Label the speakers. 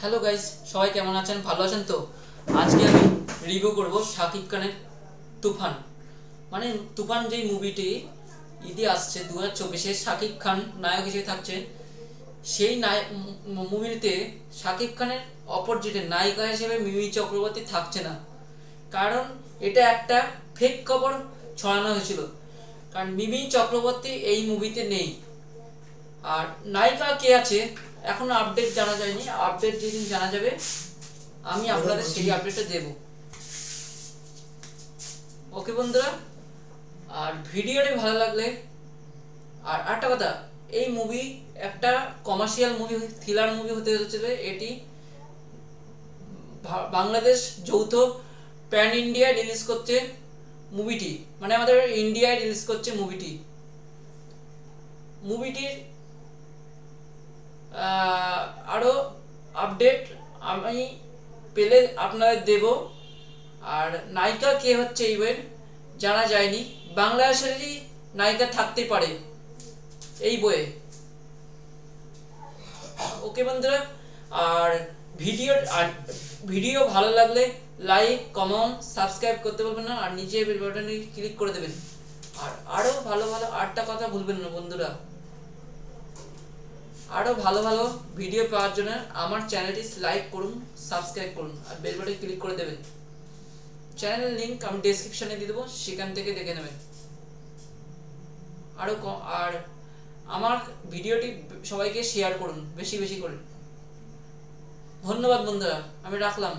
Speaker 1: Hello guys, সবাই কেমন আছেন? ভালো আছেন তো? আজকে আমি রিভিউ করব শাকিব খানের তুফান। মানে তুফান যেই মুভিটি ঈদে আসছে 2024-এ, শাকিব খান নায়ক হিসেবে থাকছে। সেই মুভিতে শাকিব খানের অপোজিটে নায়িকা হিসেবে মিমি চক্রবর্তী থাকছে না। কারণ এটা একটা ফেক খবর ছড়ানো হয়েছিল, কারণ মিমি চক্রবর্তী এই মুভিতে নেই। আর নায়িকা কে আছে এখনো আপডেট জানা যায়নি। আপডেট যেদিন জানা যাবে আমি আপনাদের সেই আপডেটটা দেব। ওকে বন্ধুরা, আর ভিডিওটি ভালো লাগলে, আর একটা কথা, এই মুভি একটা কমার্শিয়াল মুভি, থ্রিলার মুভি হতে চলেছে। এটি বাংলাদেশ যৌথ প্যান ইন্ডিয়া রিলিজ করছে মুভিটি, মানে আমাদের ইন্ডিয়ায় রিলিজ করছে মুভিটির আরও আপডেট আমি পেলে আপনাদের দেব। আর নায়িকা কে হচ্ছে ইভেন জানা যায়নি, বাংলাদেশেরই নায়িকা থাকতে পারে এই বইয়ে। ওকে বন্ধুরা, আর ভিডিও ভালো লাগলে লাইক, কমেন্ট, সাবস্ক্রাইব করতে বলবেন না, আর নিচে বেল বাটনে ক্লিক করে দেবেন। আর আরও ভালো ভালো আটটা কথা ভুলবেন না বন্ধুরা। আরও ভালো ভালো ভিডিও পাওয়ার জন্য আমার চ্যানেলটি লাইক করুন, সাবস্ক্রাইব করুন, আর বেল বাটনে ক্লিক করে দেবেন। চ্যানেলের লিঙ্ক আমি ডেসক্রিপশনে দিয়ে দেবো, সেখান থেকে দেখে নেবেন। আর আমার ভিডিওটি সবাইকে শেয়ার করুন বেশি বেশি করে। ধন্যবাদ বন্ধুরা, আমি রাখলাম।